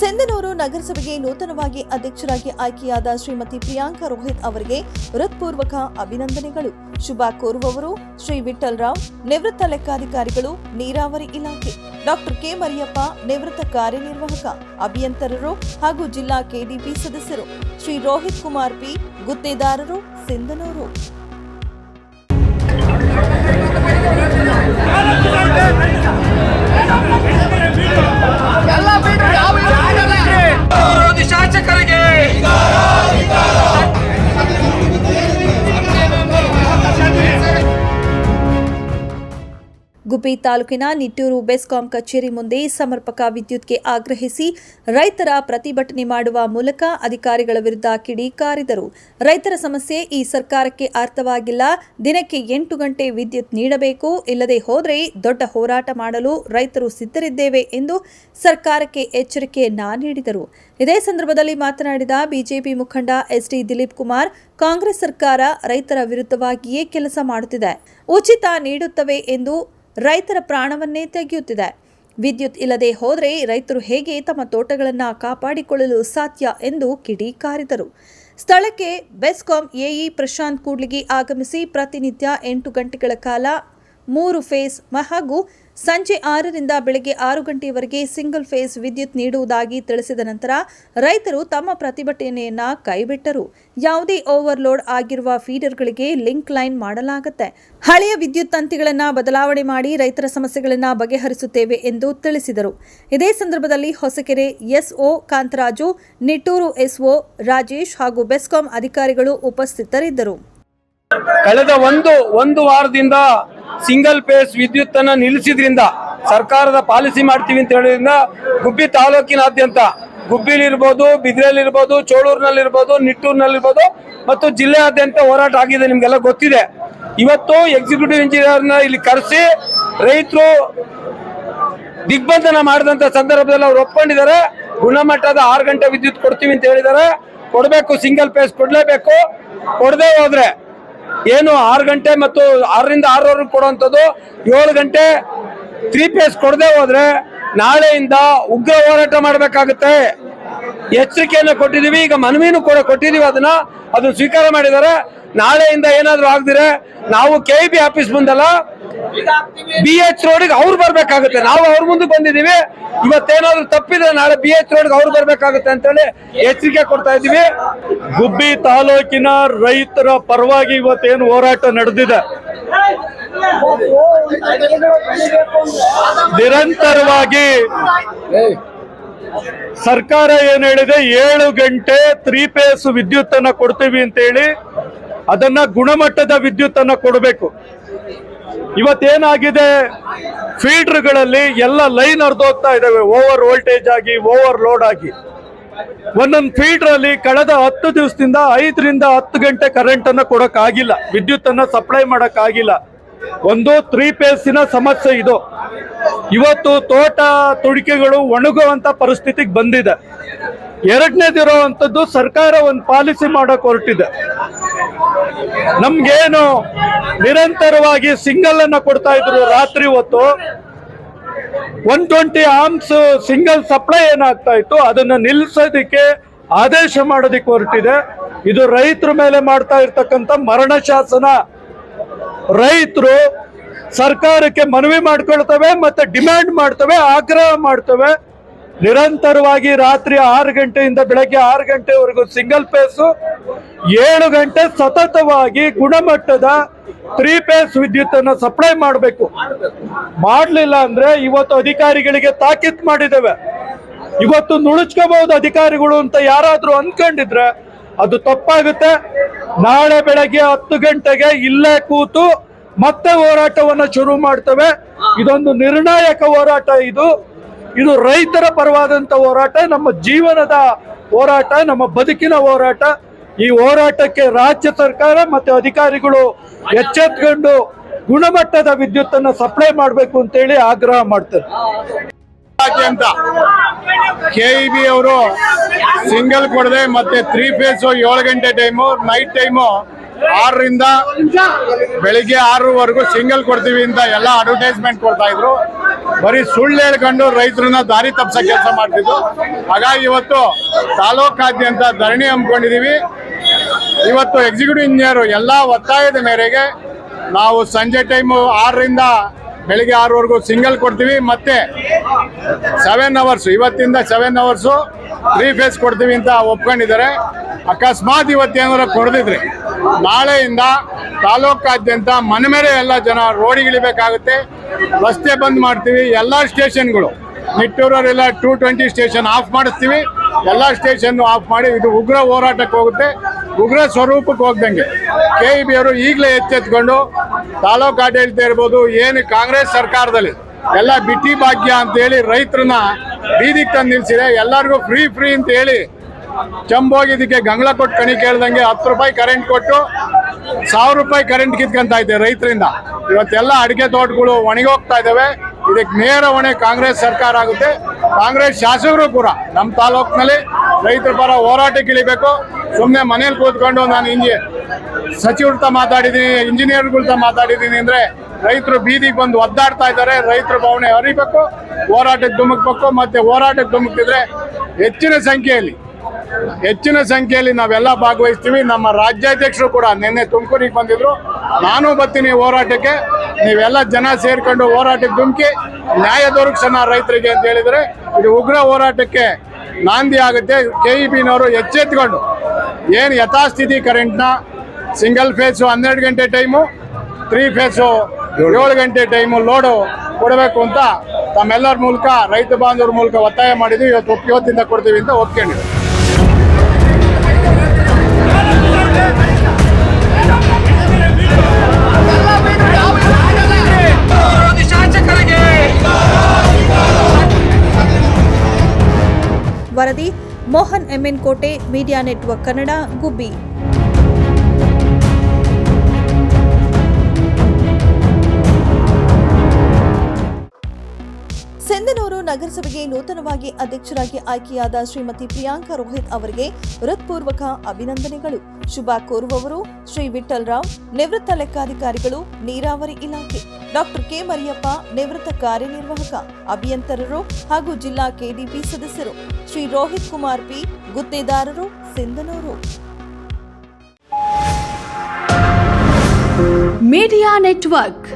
ಸಿಂಧನೂರು ನಗರಸಭೆಗೆ ನೂತನವಾಗಿ ಅಧ್ಯಕ್ಷರಾಗಿ ಆಯ್ಕೆಯಾದ ಶ್ರೀಮತಿ ಪ್ರಿಯಾಂಕಾ ರೋಹಿತ್ ಅವರಿಗೆ ಹೃತ್ಪೂರ್ವಕ ಅಭಿನಂದನೆಗಳು. ಶುಭ ಕೋರುವವರು ಶ್ರೀ ವಿಠಲ್ ರಾವ್, ನಿವೃತ್ತ ಲೆಕ್ಕಾಧಿಕಾರಿಗಳು, ನೀರಾವರಿ ಇಲಾಖೆ. ಡಾಕ್ಟರ್ ಕೆ ಮರಿಯಪ್ಪ, ನಿವೃತ್ತ ಕಾರ್ಯನಿರ್ವಾಹಕ ಅಭಿಯಂತರರು ಹಾಗೂ ಜಿಲ್ಲಾ ಕೆಡಿಪಿ ಸದಸ್ಯರು. ಶ್ರೀ ರೋಹಿತ್ ಕುಮಾರ್ ಪಿ, ಗುತ್ತೇದಾರರು, ಸಿಂಧನೂರು. ಶಾಸಕರಿಗೆ ಗುಬ್ಬಿ ತಾಲೂಕಿನ ನಿಟ್ಟೂರು ಬೆಸ್ಕಾಂ ಕಚೇರಿ ಮುಂದೆ ಸಮರ್ಪಕ ವಿದ್ಯುತ್ಗೆ ಆಗ್ರಹಿಸಿ ರೈತರ ಪ್ರತಿಭಟನೆ ಮಾಡುವ ಮೂಲಕ ಅಧಿಕಾರಿಗಳ ವಿರುದ್ಧ ಕಿಡಿಕಾರಿದರು. ರೈತರ ಸಮಸ್ಯೆ ಈ ಸರ್ಕಾರಕ್ಕೆ ಅರ್ಥವಾಗಿಲ್ಲ. ದಿನಕ್ಕೆ 8 ಗಂಟೆ ವಿದ್ಯುತ್ ನೀಡಬೇಕು, ಇಲ್ಲದೆ ಹೋದರೆ ದೊಡ್ಡ ಹೋರಾಟ ಮಾಡಲು ರೈತರು ಸಿದ್ಧರಿದ್ದೇವೆ ಎಂದು ಸರ್ಕಾರಕ್ಕೆ ಎಚ್ಚರಿಕೆಯನ್ನ ನೀಡಿದರು. ಇದೇ ಸಂದರ್ಭದಲ್ಲಿ ಮಾತನಾಡಿದ ಬಿಜೆಪಿ ಮುಖಂಡ ಎಸ್ಡಿ ದಿಲೀಪ್ ಕುಮಾರ್, ಕಾಂಗ್ರೆಸ್ ಸರ್ಕಾರ ರೈತರ ವಿರುದ್ಧವಾಗಿಯೇ ಕೆಲಸ ಮಾಡುತ್ತಿದೆ. ಉಚಿತ ನೀಡುತ್ತವೆ ಎಂದು ರೈತರ ಪ್ರಾಣವನ್ನೇ ತೆಗೆಯುತ್ತಿದೆ. ವಿದ್ಯುತ್ ಇಲ್ಲದೆ ಹೋದರೆ ರೈತರು ಹೇಗೆ ತಮ್ಮ ತೋಟಗಳನ್ನು ಕಾಪಾಡಿಕೊಳ್ಳಲು ಸಾಧ್ಯ ಎಂದು ಕಿಡಿಕಾರಿದರು. ಸ್ಥಳಕ್ಕೆ ಬೆಸ್ಕಾಂ ಎಇ ಪ್ರಶಾಂತ್ ಕೂಡ್ಲಿಗಿ ಆಗಮಿಸಿ ಪ್ರತಿನಿತ್ಯ 8 ಗಂಟೆಗಳ ಕಾಲ 3 ಫೇಸ್ ಹಾಗೂ ಸಂಜೆ 6ರಿಂದ ಬೆಳಗ್ಗೆ 6 ಗಂಟೆಯವರೆಗೆ ಸಿಂಗಲ್ ಫೇಸ್ ವಿದ್ಯುತ್ ನೀಡುವುದಾಗಿ ತಿಳಿಸಿದ ನಂತರ ರೈತರು ತಮ್ಮ ಪ್ರತಿಭಟನೆಯನ್ನ ಕೈಬಿಟ್ಟರು. ಯಾವುದೇ ಓವರ್ಲೋಡ್ ಆಗಿರುವ ಫೀಡರ್ಗಳಿಗೆ ಲಿಂಕ್ ಲೈನ್ ಮಾಡಲಾಗುತ್ತೆ. ಹಳೆಯ ವಿದ್ಯುತ್ ತಂತಿಗಳನ್ನು ಬದಲಾವಣೆ ಮಾಡಿ ರೈತರ ಸಮಸ್ಯೆಗಳನ್ನು ಬಗೆಹರಿಸುತ್ತೇವೆ ಎಂದು ತಿಳಿಸಿದರು. ಇದೇ ಸಂದರ್ಭದಲ್ಲಿ ಹೊಸಕೆರೆ ಎಸ್ಒ ಕಾಂತರಾಜು, ನಿಟ್ಟೂರು ಎಸ್ಒ ರಾಜೇಶ್ ಹಾಗೂ ಬೆಸ್ಕಾಂ ಅಧಿಕಾರಿಗಳು ಉಪಸ್ಥಿತರಿದ್ದರು. ಕಳೆದ ಒಂದು ವಾರದಿಂದ ಸಿಂಗಲ್ ಫೇಸ್ ವಿದ್ಯುತ್ ಅನ್ನ ನಿಲ್ಲಿಸಿದ್ರಿಂದ, ಸರ್ಕಾರದ ಪಾಲಿಸಿ ಮಾಡ್ತೀವಿ ಅಂತ ಹೇಳಿದ್ರಿಂದ ಗುಬ್ಬಿ ತಾಲೂಕಿನಾದ್ಯಂತ, ಗುಬ್ಬಿಲಿರ್ಬೋದು, ಬಿದ್ರೆಲಿರ್ಬೋದು, ಚೋಳೂರಿನಲ್ಲಿರ್ಬೋದು, ನಿಟ್ಟೂರಿನಲ್ಲಿರ್ಬೋದು ಮತ್ತು ಜಿಲ್ಲೆಯಾದ್ಯಂತ ಹೋರಾಟ ಆಗಿದೆ, ನಿಮ್ಗೆಲ್ಲ ಗೊತ್ತಿದೆ. ಇವತ್ತು ಎಕ್ಸಿಕ್ಯೂಟಿವ್ ಇಂಜಿನಿಯರ್ನ ಇಲ್ಲಿ ಕರೆಸಿ ರೈತರು ದಿಗ್ಬಂಧನ ಮಾಡಿದಂತ ಸಂದರ್ಭದಲ್ಲಿ ಅವ್ರು ಒಪ್ಕೊಂಡಿದ್ದಾರೆ. ಗುಣಮಟ್ಟದ 6 ಗಂಟೆ ವಿದ್ಯುತ್ ಕೊಡ್ತೀವಿ ಅಂತ ಹೇಳಿದ್ದಾರೆ. ಕೊಡಬೇಕು, ಸಿಂಗಲ್ ಫೇಸ್ ಕೊಡ್ಲೇಬೇಕು. ಕೊಡದೆ ಹೋದ್ರೆ ಏನು 6 ಗಂಟೆ ಮತ್ತು 6ರಿಂದ 6 ಕೊಡುವಂಥದ್ದು, 7 ಗಂಟೆ 3 ಫೇಸ್ ಕೊಡದೆ ಹೋದ್ರೆ ನಾಳೆಯಿಂದ ಉಗ್ರ ಹೋರಾಟ ಮಾಡಬೇಕಾಗುತ್ತೆ. ಎಚ್ಚರಿಕೆಯನ್ನು ಕೊಟ್ಟಿದ್ದೀವಿ. ಈಗ ಮನವಿನೂ ಕೂಡ ಕೊಟ್ಟಿದ್ದೀವಿ. ಅದನ್ನು ಸ್ವೀಕಾರ ಮಾಡಿದ್ದಾರೆ. ನಾಳೆಯಿಂದ ಏನಾದ್ರು ಆಗದಿರೆ ನಾವು ಕೆಇಬಿ ಆಫೀಸ್ ಮುಂದಲ್ಲ, BH ರೋಡ್ಗೆ ಅವ್ರು ಬರ್ಬೇಕಾಗುತ್ತೆ. ನಾವು ಅವ್ರ ಮುಂದೆ ಬಂದಿದ್ದೀವಿ. ಇವತ್ತೇನಾದ್ರು ತಪ್ಪಿದ್ರೆ ನಾಳೆ BH ರೋಡ್ಗೆ ಅವ್ರು ಬರ್ಬೇಕಾಗುತ್ತೆ ಅಂತೇಳಿ ಎಚ್ಚರಿಕೆ ಕೊಡ್ತಾ ಇದ್ದೀವಿ. ಗುಬ್ಬಿ ತಾಲೂಕಿನ ರೈತರ ಪರವಾಗಿ ಇವತ್ತೇನು ಹೋರಾಟ ನಡೆದಿದೆ, ನಿರಂತರವಾಗಿ ಸರ್ಕಾರ ಏನ್ ಹೇಳಿದೆ, 7 ಗಂಟೆ 3 ಫೇಸ್ ವಿದ್ಯುತ್ ಅನ್ನ ಕೊಡ್ತೀವಿ ಅಂತ ಹೇಳಿ, ಅದನ್ನ ಗುಣಮಟ್ಟದ ವಿದ್ಯುತ್ ಅನ್ನ ಕೊಡಬೇಕು. ಇವತ್ತೇನಾಗಿದೆ, ಫೀಡರ್ಗಳಲ್ಲಿ ಎಲ್ಲ ಲೈನ್ ಹರಿದೋಗ್ತಾ ಇದಾವೆ, ಓವರ್ ವೋಲ್ಟೇಜ್ ಆಗಿ, ಓವರ್ ಲೋಡ್ ಆಗಿ. ಒಂದೊಂದು ಫೀಡರ್ ಅಲ್ಲಿ ಕಳೆದ 10 ದಿವಸದಿಂದ 5ರಿಂದ 10 ಗಂಟೆ ಕರೆಂಟ್ ಅನ್ನ ಕೊಡಕ್ಕಾಗಿಲ್ಲ, ವಿದ್ಯುತ್ ಅನ್ನ ಸಪ್ಲೈ ಮಾಡಕ್ಕಾಗಿಲ್ಲ. ಒಂದು 3 ಫೇಸಿನ ಸಮಸ್ಯೆ ಇದು. ಇವತ್ತು ತೋಟ ತುಡಿಕೆಗಳು ಒಣಗುವಂತ ಪರಿಸ್ಥಿತಿಗೆ ಬಂದಿದೆ. ಎರಡನೇದಿರುವಂತದ್ದು, ಸರ್ಕಾರ ಒಂದು ಪಾಲಿಸಿ ಮಾಡಕ್ ಹೊರಟಿದೆ. ನಮ್ಗೇನು ನಿರಂತರವಾಗಿ ಸಿಂಗಲ್ ಅನ್ನ ಕೊಡ್ತಾ ಇದ್ರು, ರಾತ್ರಿ ಹೊತ್ತು 120 ಆಮ್ಸ್ ಸಿಂಗಲ್ ಸಪ್ಲೈ ಏನಾಗ್ತಾ ಇತ್ತು ಅದನ್ನ ನಿಲ್ಲಿಸೋದಿಕ್ಕೆ ಆದೇಶ ಮಾಡೋದಿಕ್ಕೆ ಹೊರಟಿದೆ. ಇದು ರೈತರ ಮೇಲೆ ಮಾಡ್ತಾ ಇರ್ತಕ್ಕಂಥ ಮರಣ ಶಾಸನ. ರೈತರು ಸರ್ಕಾರಕ್ಕೆ ಮನವಿ ಮಾಡ್ಕೊಳ್ತವೆ, ಮತ್ತೆ ಡಿಮ್ಯಾಂಡ್ ಮಾಡ್ತವೆ, ಆಗ್ರಹ ಮಾಡ್ತವೆ. ನಿರಂತರವಾಗಿ ರಾತ್ರಿ 6 ಗಂಟೆಯಿಂದ ಬೆಳಗ್ಗೆ 6 ಗಂಟೆವರೆಗೂ ಸಿಂಗಲ್ ಫೇಸ್, 7 ಗಂಟೆ ಸತತವಾಗಿ ಗುಣಮಟ್ಟದ 3 ಫೇಸ್ ವಿದ್ಯುತ್ ಅನ್ನು ಸಪ್ಲೈ ಮಾಡಬೇಕು. ಮಾಡಲಿಲ್ಲ ಅಂದ್ರೆ ಇವತ್ತು ಅಧಿಕಾರಿಗಳಿಗೆ ತಾಕೀತು ಮಾಡಿದ್ದೇವೆ. ಇವತ್ತು ನುಣುಚ್ಕೋಬಹುದು ಅಧಿಕಾರಿಗಳು ಅಂತ ಯಾರಾದ್ರೂ ಅನ್ಕೊಂಡಿದ್ರೆ ಅದು ತಪ್ಪಾಗುತ್ತೆ. ನಾಳೆ ಬೆಳಗ್ಗೆ 10 ಗಂಟೆಗೆ ಇಲ್ಲೇ ಕೂತು ಮತ್ತೆ ಹೋರಾಟವನ್ನ ಶುರು ಮಾಡ್ತೇವೆ. ಇದೊಂದು ನಿರ್ಣಾಯಕ ಹೋರಾಟ. ಇದು ರೈತರ ಪರವಾದಂತ ಹೋರಾಟ, ನಮ್ಮ ಜೀವನದ ಹೋರಾಟ, ನಮ್ಮ ಬದುಕಿನ ಹೋರಾಟ. ಈ ಹೋರಾಟಕ್ಕೆ ರಾಜ್ಯ ಸರ್ಕಾರ ಮತ್ತೆ ಅಧಿಕಾರಿಗಳು ಎಚ್ಚೆತ್ತುಕೊಂಡು ಗುಣಮಟ್ಟದ ವಿದ್ಯುತ್ ಅನ್ನು ಸಪ್ಲೈ ಮಾಡಬೇಕು ಅಂತೇಳಿ ಆಗ್ರಹ ಮಾಡ್ತಾರೆ. ಕೆಇಬಿ ಅವರು ಸಿಂಗಲ್ ಕೊಡದೆ ಮತ್ತೆ 3 ಫೇಸ್ 7 ಗಂಟೆ ಟೈಮು, ನೈಟ್ ಟೈಮು 6ರಿಂದ ಬೆಳಿಗ್ಗೆ 6ವರೆಗೂ ಸಿಂಗಲ್ ಕೊಡ್ತೀವಿ ಅಂತ ಎಲ್ಲ ಅಡ್ವರ್ಟೈಸ್ಮೆಂಟ್ ಕೊಡ್ತಾ ಇದ್ರು. ಬರೀ ಸುಳ್ಳು ಹೇಳ್ಕೊಂಡು ರೈತರನ್ನ ದಾರಿ ತಪ್ಪಿಸೋ ಕೆಲಸ ಮಾಡ್ತಿದ್ರು. ಹಾಗಾಗಿ ಇವತ್ತು ತಾಲೂಕಾದ್ಯಂತ ಧರಣಿ ಹಮ್ಮಿಕೊಂಡಿದೀವಿ. ಇವತ್ತು ಎಕ್ಸಿಕ್ಯೂಟಿವ್ ಇಂಜಿನಿಯರ್ ಎಲ್ಲ ಒತ್ತಾಯದ ಮೇರೆಗೆ ನಾವು ಸಂಜೆ ಟೈಮು 6ರಿಂದ ಬೆಳಿಗ್ಗೆ 6ವರೆಗೂ ಸಿಂಗಲ್ ಕೊಡ್ತೀವಿ. ಮತ್ತೆ 7 ಅವರ್ಸ್, ಇವತ್ತಿಂದ 7 ಅವರ್ಸು 3 ಫೇಸ್ ಕೊಡ್ತೀವಿ ಅಂತ ಒಪ್ಕೊಂಡಿದ್ದಾರೆ. ಅಕಸ್ಮಾತ್ ಇವತ್ತೇನಾದ್ರು ಕೊಡದಿದ್ರೆ ನಾಳೆಯಿಂದ ತಾಲೂಕಾದ್ಯಂತ ಮನೆ ಮೇಲೆ ಎಲ್ಲ ಜನ ರೋಡಿಗಿಳಿಬೇಕಾಗುತ್ತೆ. ರಸ್ತೆ ಬಂದ್ ಮಾಡ್ತೀವಿ. ಎಲ್ಲ ಸ್ಟೇಷನ್ಗಳು ನಿಟ್ಟೂರಲ್ಲೆಲ್ಲ 220 ಸ್ಟೇಷನ್ ಆಫ್ ಮಾಡಿಸ್ತೀವಿ. ಎಲ್ಲ ಸ್ಟೇಷನ್ ಆಫ್ ಮಾಡಿ ಇದು ಉಗ್ರ ಹೋರಾಟಕ್ಕೆ ಹೋಗುತ್ತೆ. ಉಗ್ರ ಸ್ವರೂಪಕ್ಕೆ ಹೋಗ್ದಂಗೆ KEB ಅವರು ಈಗಲೇ ಎಚ್ಚೆತ್ಕೊಂಡು ತಾಲೂಕು ಆಡಳಿತ ಇರ್ಬೋದು, ಏನು ಕಾಂಗ್ರೆಸ್ ಸರ್ಕಾರದಲ್ಲಿ ಎಲ್ಲ ಬಿಟ್ಟಿ ಭಾಗ್ಯ ಅಂತ ಹೇಳಿ ರೈತರನ್ನ ಬೀದಿಗೆ ತಂದು ನಿಲ್ಸಿದೆ. ಎಲ್ಲರಿಗೂ ಫ್ರೀ ಅಂತ ಹೇಳಿ ಚಂಬೋಗಿದ್ದಕ್ಕೆ ಗಂಗಳ ಕೊಟ್ಟು ಕಣಿ ಕೇಳ್ದಂಗೆ 10 ರೂಪಾಯಿ ಕರೆಂಟ್ ಕೊಟ್ಟು 1000 ರೂಪಾಯಿ ಕರೆಂಟ್ ಕಿತ್ಕೊಂತ ಇದೆ ರೈತರಿಂದ. ಇವತ್ತೆಲ್ಲ ಅಡಿಕೆ ತೋಟಗಳು ಒಣಗೋಗ್ತಾ ಇದ್ದಾವೆ. ಇದಕ್ಕೆ ನೇರ ಹೊಣೆ ಕಾಂಗ್ರೆಸ್ ಸರ್ಕಾರ ಆಗುತ್ತೆ. ಕಾಂಗ್ರೆಸ್ ಶಾಸಕರು ಕೂಡ ನಮ್ಮ ತಾಲೂಕಿನಲ್ಲಿ ರೈತರ ಪರ ಹೋರಾಟಕ್ಕೆ ಇಳಿಬೇಕು. ಸುಮ್ಮನೆ ಮನೇಲಿ ಕೂತ್ಕೊಂಡು ನಾನು ಸಚಿವರ್ತ ಮಾತಾಡಿದ್ದೀನಿ, ಇಂಜಿನಿಯರ್ಗಳ್ತ ಮಾತಾಡಿದ್ದೀನಿ ಅಂದ್ರೆ ರೈತರು ಬೀದಿಗೆ ಬಂದು ಒದ್ದಾಡ್ತಾ ಇದ್ದಾರೆ. ರೈತರ ಭಾವನೆ ಅರಿಬೇಕು, ಹೋರಾಟಕ್ಕೆ ಧುಮುಕ್ಬೇಕು. ಮತ್ತೆ ಹೋರಾಟಕ್ಕೆ ಧುಮುಕಿದ್ರೆ ಹೆಚ್ಚಿನ ಸಂಖ್ಯೆಯಲ್ಲಿ ನಾವೆಲ್ಲ ಭಾಗವಹಿಸ್ತೀವಿ. ನಮ್ಮ ರಾಜ್ಯಾಧ್ಯಕ್ಷರು ಕೂಡ ನಿನ್ನೆ ತುಮಕೂರಿಗೆ ಬಂದಿದ್ರು. ನಾನು ಬರ್ತೀನಿ ಹೋರಾಟಕ್ಕೆ, ನೀವೆಲ್ಲ ಜನ ಸೇರ್ಕೊಂಡು ಹೋರಾಟಕ್ಕೆ ಧುಮುಕಿ ನ್ಯಾಯ ದೊರಕಿಸೋಣ ರೈತರಿಗೆ ಅಂತ ಹೇಳಿದ್ರೆ ಇದು ಉಗ್ರ ಹೋರಾಟಕ್ಕೆ ನಾಂದಿ ಆಗುತ್ತೆ. KEBನವರು ಎಚ್ಚೆತ್ಕೊಂಡು ಏನು ಯಥಾಸ್ಥಿತಿ ಕರೆಂಟ್ನ ಸಿಂಗಲ್ ಫೇಸು 12 ಗಂಟೆ ಟೈಮು, 3 ಫೇಸು 7 ಗಂಟೆ ಟೈಮು ಲೋಡು ಕೊಡಬೇಕು ಅಂತ ತಮ್ಮೆಲ್ಲರ ಮೂಲಕ ರೈತ ಬಾಂಧವರ ಮೂಲಕ ಒತ್ತಾಯ ಮಾಡಿದ್ವಿ. ಇವತ್ತಿಂದ ಕೊಡ್ತೀವಿ ಅಂತ ಒಪ್ಕೊಂಡಿದ್ದೀವಿ. ವರದಿ ಮೋಹನ್ MN ಕೋಟೆ, ಮೀಡಿಯಾ ನೆಟ್ವರ್ಕ್ ಕನ್ನಡ, ಗುಬ್ಬಿ. ಸಿಂಧನೂರು ನಗರಸಭೆಗೆ ನೂತನವಾಗಿ ಅಧ್ಯಕ್ಷರಾಗಿ ಆಯ್ಕೆಯಾದ ಶ್ರೀಮತಿ ಪ್ರಿಯಾಂಕಾ ರೋಹಿತ್ ಅವರಿಗೆ ಹೃತ್ಪೂರ್ವಕ ಅಭಿನಂದನೆಗಳು. ಶುಭ ಕೋರುವವರು ಶ್ರೀ ವಿಠಲ್ ರಾವ್, ನಿವೃತ್ತ ಲೆಕ್ಕಾಧಿಕಾರಿಗಳು, ನೀರಾವರಿ ಇಲಾಖೆ. ಡಾಕ್ಟರ್ ಕೆ ಮರಿಯಪ್ಪ, ನಿವೃತ್ತ ಕಾರ್ಯನಿರ್ವಾಹಕ ಅಭಿಯಂತರರು ಹಾಗೂ ಜಿಲ್ಲಾ KDP ಸದಸ್ಯರು. ಶ್ರೀ ರೋಹಿತ್ ಕುಮಾರ್ P, ಗುತ್ತೇದಾರರು, ಸಿಂಧನೂರು. Media network.